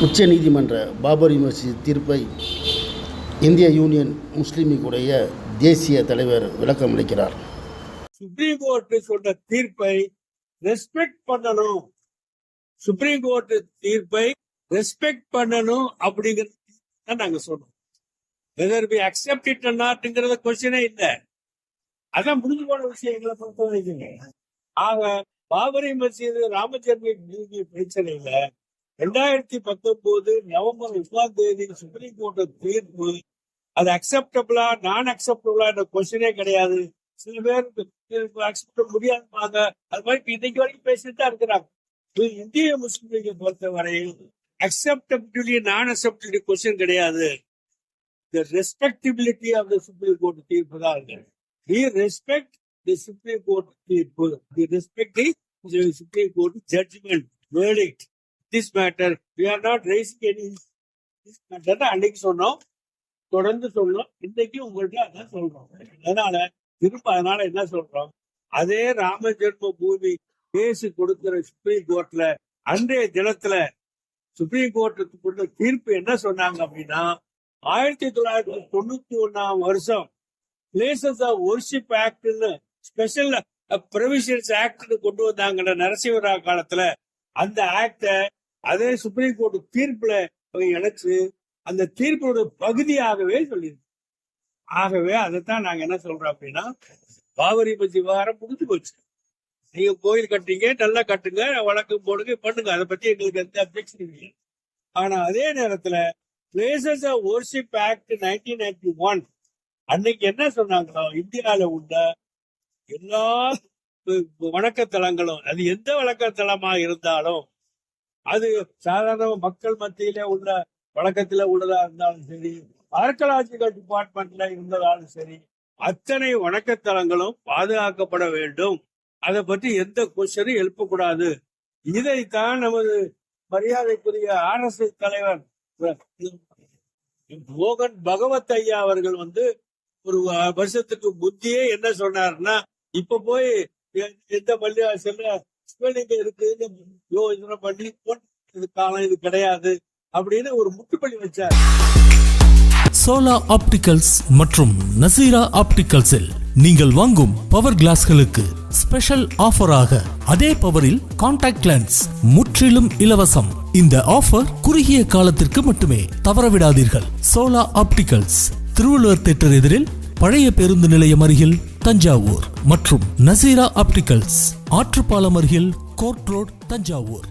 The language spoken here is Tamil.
உச்ச நீதிமன்ற பாபரி மசூதி தீர்ப்பை இந்திய யூனியன் முஸ்லீம் லீக்குடைய தேசிய தலைவர் விளக்கம் அளிக்கிறார். சுப்ரீம் கோர்ட் சொன்ன தீர்ப்பை ரெஸ்பெக்ட் பண்ணணும், சுப்ரீம் கோர்ட் தீர்ப்பை ரெஸ்பெக்ட் பண்ணணும் அப்படிங்கறது நாங்க சொன்னோம். வெதர் பி அக்செப்ட் இட் நாட்ங்கிறத கொஸ்டினே இல்லை. அதான் முடிஞ்சு போன விஷயங்களை பொறுத்த வரைக்கும். ஆக பாபரி மசூதி ராமஜென்ம பூமி பிரச்சனையில 2019 நவம்பர் 1 சுப்ரீம் கோர்ட் தீர்ப்பு அது அக்செப்டபிளா நான் அக்செப்டபிளா என்ற கொஸ்டினே கிடையாது. சில பேர் அக்செப்ட் முடியாதுப்பாங்க. அது மாதிரி இன்னைக்கு வரைக்கும் பேசிட்டு தான் இருக்கிறாங்க. இந்திய முஸ்லீம் லீகை பொறுத்தவரையில் அக்செப்டபிலிட்டி நான் அக்செப்டபிலிட்டி கொஸ்டின் கிடையாது. The respectability of the Supreme Court தீர்ப்பு தான் இருக்கு. We respect the Supreme Court தீர்ப்பு. We respect the Supreme Court judgment, verdict. This matter, we are not raising any this matter. அன்னைக்கு சொன்னோம், தொடர்ந்து சொன்னோம், இன்னைக்கு உங்கள்கிட்ட அதான் சொல்றோம். அதனால என்ன சொல்றோம், அதே ராம ஜென்ம பூமி கேஸ் கொடுக்கிற சுப்ரீம் கோர்ட்ல அன்றைய தினத்துல சுப்ரீம் கோர்ட் தீர்ப்பு என்ன சொன்னாங்க அப்படின்னா, 1991 பிளேசஸ் ஆஃப் வொர்ஷிப் ஆக்ட்னு ஸ்பெஷல் ப்ரொவிஷன்ஸ் ஆக்ட் கொண்டு வந்தாங்க நரசிம்மராவ் காலத்துல. அந்த ஆக்ட அதே சுப்ரீம் கோர்ட் தீர்ப்புல இணைச்சு அந்த தீர்ப்போட பகுதியாகவே சொல்லியிருக்கு. ஆகவே அதைத்தான் நாங்க என்ன சொல்றோம் அப்படின்னா, பாபரி மசூதி விவகாரம் முடிஞ்சு போச்சு. நீங்க கோயில் கட்டுறீங்க, நல்லா கட்டுங்க, வழக்கு போடுங்க, பண்ணுங்க. அதை பத்தி எங்களுக்கு எந்த அப்ஜெக்ஷன் இல்லை. ஆனா அதே நேரத்துல பிளேசஸ் ஆஃப் வொர்ஷிப் ஆக்ட் 1991 அன்னைக்கு என்ன சொன்னாங்களோ, இந்தியாவில உள்ள எல்லா வணக்கத்தலங்களும், அது எந்த வழக்கத்தலமா இருந்தாலும், அது சாதாரண மக்கள் மத்தியில உள்ள வழக்கத்துல உள்ளதா இருந்தாலும் சரி, ஆர்கியாலஜிக்கல் டிபார்ட்மெண்ட்ல இருந்ததாலும் சரி, அத்தனை வணக்கத்தலங்களும் பாதுகாக்கப்பட வேண்டும். அதை பற்றி எந்த கொஸ்டினும் எழுப்பக்கூடாது. இதைத்தான் நமது மரியாதைக்குரிய RSS தலைவர் மோகன் பகவத் ஐயா அவர்கள் ஒரு வருஷத்துக்கு முத்தியே என்ன சொன்னார்னா, இப்ப போய் எந்த பள்ளிவாசல்ல ஸ்பெல்லிங் இருக்குன்னு யோசனை பண்ணி காலம் இது கிடையாது அப்படின்னு ஒரு முட்டுப்பள்ளி வச்சார். சோலா ஆப்டிகல்ஸ் மற்றும் நசீரா ஆப்டிகல்ஸில் நீங்கள் வாங்கும் பவர் கிளாஸ்களுக்கு ஸ்பெஷல் ஆஃபராக அதே பவரில் கான்டாக்ட் லென்ஸ் முற்றிலும் இலவசம். இந்த ஆஃபர் குறுகிய காலத்திற்கு மட்டுமே, தவறவிடாதீர்கள். சோலா ஆப்டிகல்ஸ், திருவள்ளுவர் தியேட்டர் எதிரில், பழைய பேருந்து நிலையம் அருகில், தஞ்சாவூர். மற்றும் நசீரா ஆப்டிகல்ஸ், ஆற்றுப்பாலம் அருகில், கோர்ட் ரோட், தஞ்சாவூர்.